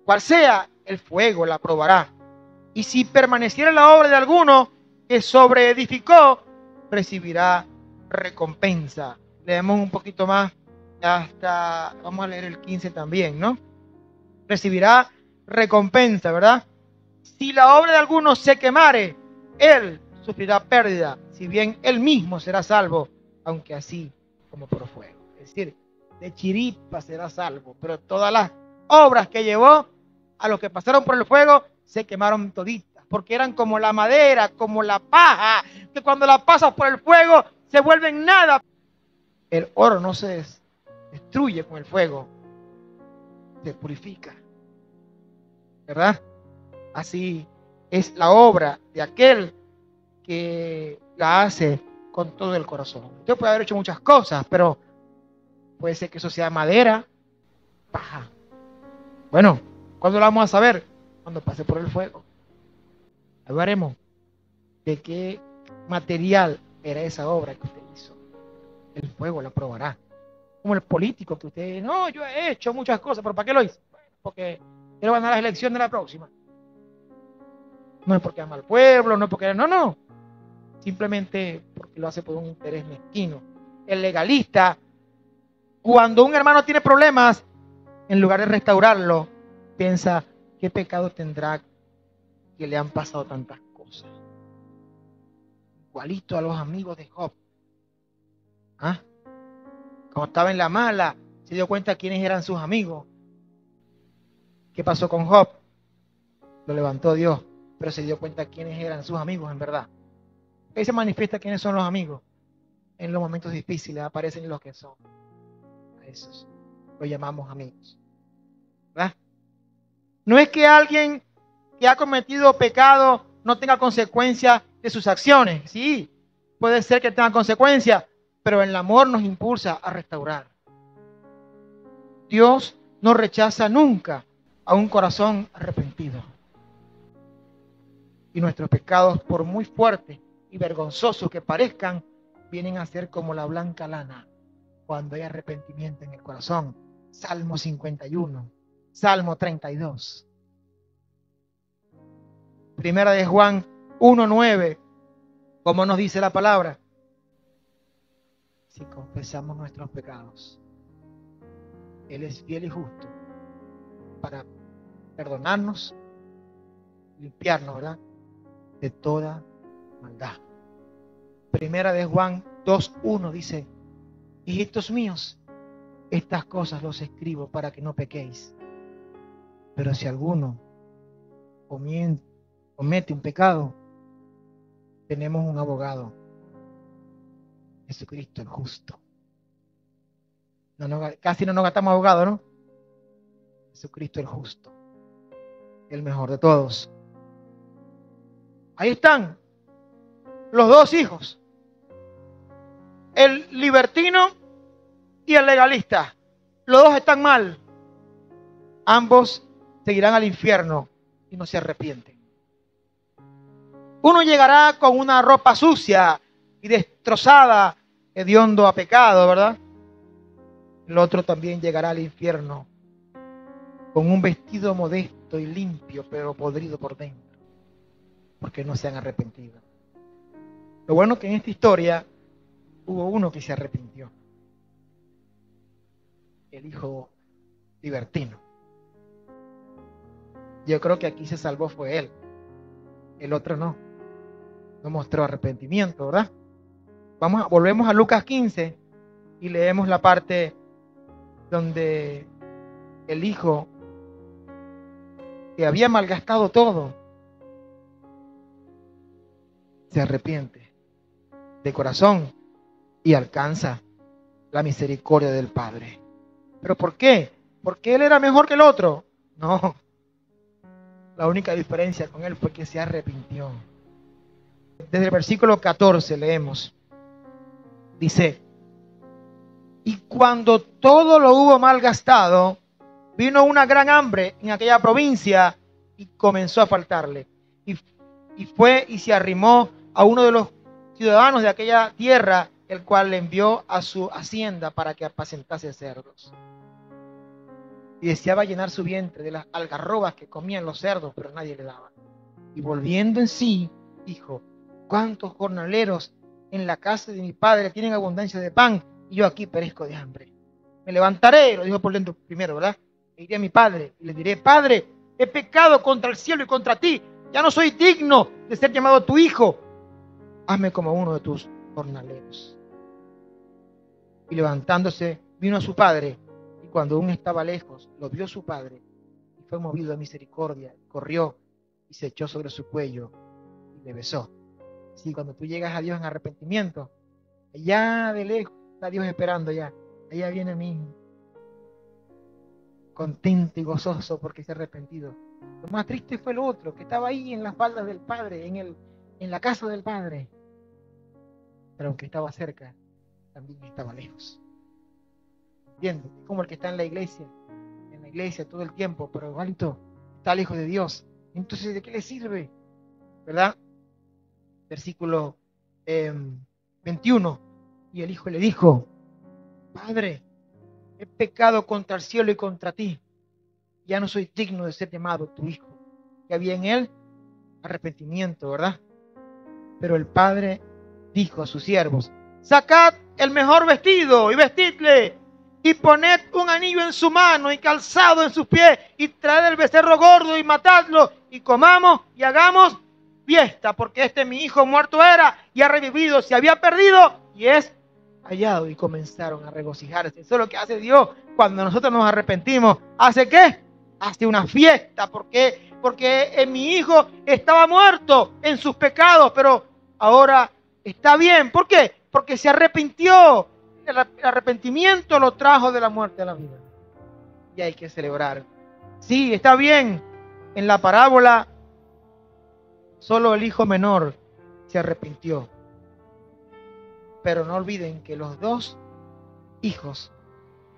cual sea, el fuego la probará. Y si permaneciera la obra de alguno que sobreedificó, recibirá recompensa. Leemos un poquito más hasta, vamos a leer el 15 también, ¿no? Recibirá recompensa, ¿verdad? Si la obra de alguno se quemare, él sufrirá pérdida, si bien él mismo será salvo, aunque así como por fuego. Es decir, de chiripa será salvo, pero todas las obras que llevó a los que pasaron por el fuego se quemaron toditas, porque eran como la madera, como la paja, que cuando la pasas por el fuego se vuelven nada. El oro no se destruye con el fuego, se purifica, ¿verdad? Así es la obra de aquel que la hace con todo el corazón. Usted puede haber hecho muchas cosas, pero puede ser que eso sea madera, paja. Bueno, ¿cuándo lo vamos a saber? Cuando pase por el fuego. Hablaremos de qué material era esa obra que usted hizo. El fuego la probará. Como el político que usted, no, yo he hecho muchas cosas, pero ¿para qué lo hice? Bueno, porque quiero ganar las elecciones de la próxima. No es porque ama al pueblo, no es porque... No. Simplemente porque lo hace por un interés mezquino. El legalista, cuando un hermano tiene problemas, en lugar de restaurarlo, piensa, ¿qué pecado tendrá que le han pasado tantas cosas? esposa. Igualito a los amigos de Job. ¿Ah? Cuando estaba en la mala, se dio cuenta quiénes eran sus amigos. ¿Qué pasó con Job? Lo levantó Dios, pero se dio cuenta quiénes eran sus amigos en verdad. Ahí se manifiesta quiénes son los amigos. En los momentos difíciles aparecen los que son. A esos los llamamos amigos. ¿Verdad? No es que alguien que ha cometido pecado no tenga consecuencias de sus acciones. Sí, puede ser que tenga consecuencias, pero el amor nos impulsa a restaurar. Dios no rechaza nunca a un corazón arrepentido. Y nuestros pecados, por muy fuertes y vergonzosos que parezcan, vienen a ser como la blanca lana cuando hay arrepentimiento en el corazón. Salmo 51, Salmo 32. Primera de Juan 1:9, ¿cómo nos dice la palabra? Si confesamos nuestros pecados, Él es fiel y justo para perdonarnos, limpiarnos, ¿verdad?, de toda maldad. Primera de Juan 2:1 dice: hijitos míos, estas cosas los escribo para que no pequéis. Pero si alguno comete un pecado, tenemos un abogado, Jesucristo el justo. Casi no nos gastamos abogado, ¿no? Jesucristo el justo, el mejor de todos. Ahí están los dos hijos, el libertino y el legalista. Los dos están mal. Ambos seguirán al infierno y no se arrepienten. Uno llegará con una ropa sucia y destrozada, hediondo a pecado, ¿verdad? El otro también llegará al infierno con un vestido modesto y limpio, pero podrido por dentro, porque no se han arrepentido. Lo bueno que en esta historia hubo uno que se arrepintió. El hijo libertino. Yo creo que aquí se salvó fue él. El otro no. No mostró arrepentimiento, ¿verdad? Volvemos a Lucas 15 y leemos la parte donde el hijo que había malgastado todo se arrepiente de corazón y alcanza la misericordia del Padre. ¿Pero por qué? ¿Porque él era mejor que el otro? No. La única diferencia con él fue que se arrepintió. Desde el versículo 14 leemos. Dice: y cuando todo lo hubo malgastado, vino una gran hambre en aquella provincia y comenzó a faltarle. Y fue y se arrimó a uno de los ciudadanos de aquella tierra, el cual le envió a su hacienda para que apacentase cerdos. Y deseaba llenar su vientre de las algarrobas que comían los cerdos, pero nadie le daba. Y volviendo en sí, dijo: ¿cuántos jornaleros en la casa de mi padre tienen abundancia de pan, y yo aquí perezco de hambre? Me levantaré, lo dijo por dentro primero, ¿verdad? E iré a mi padre y le diré: Padre, he pecado contra el cielo y contra ti, ya no soy digno de ser llamado tu hijo. Hazme como uno de tus jornaleros. Y levantándose, vino a su padre, y cuando aún estaba lejos, lo vio su padre, y fue movido a misericordia, corrió y se echó sobre su cuello y le besó. Sí, cuando tú llegas a Dios en arrepentimiento, allá de lejos está Dios esperando ya. Allá viene mi hijo, contento y gozoso porque se ha arrepentido. Lo más triste fue el otro, que estaba ahí en las faldas del Padre, en la casa del Padre. Pero aunque estaba cerca, también estaba lejos. ¿Entiendes? Es como el que está en la iglesia todo el tiempo, pero igualito está lejos de Dios. Entonces, ¿de qué le sirve? ¿Verdad? Versículo 21. Y el hijo le dijo: Padre, he pecado contra el cielo y contra ti. Ya no soy digno de ser llamado tu hijo. Que había en él arrepentimiento, ¿verdad? Pero el padre dijo a sus siervos: sacad el mejor vestido y vestidle, y poned un anillo en su mano y calzado en sus pies, y traed el becerro gordo y matadlo, y comamos y hagamos fiesta, porque mi hijo muerto era y ha revivido, se había perdido y es hallado. Y comenzaron a regocijarse. Eso es lo que hace Dios cuando nosotros nos arrepentimos. ¿Hace qué? Hace una fiesta, porque mi hijo estaba muerto en sus pecados, pero ahora está bien. ¿Por qué? Porque se arrepintió. El arrepentimiento lo trajo de la muerte a la vida. Y hay que celebrar. Sí, está bien. En la parábola, solo el hijo menor se arrepintió. Pero no olviden que los dos hijos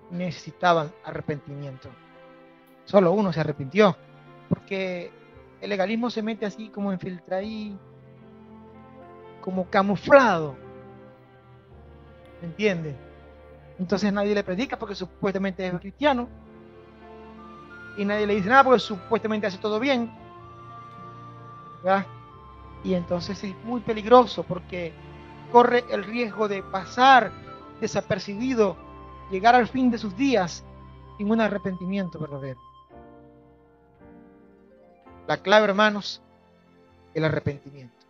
necesitaban arrepentimiento. Solo uno se arrepintió. Porque el legalismo se mete así como infiltra ahí, como camuflado. ¿Me entiende? Entonces nadie le predica porque supuestamente es cristiano. Y nadie le dice nada porque supuestamente hace todo bien. ¿Verdad? Y entonces es muy peligroso porque corre el riesgo de pasar desapercibido, llegar al fin de sus días sin un arrepentimiento verdadero. La clave, hermanos, el arrepentimiento.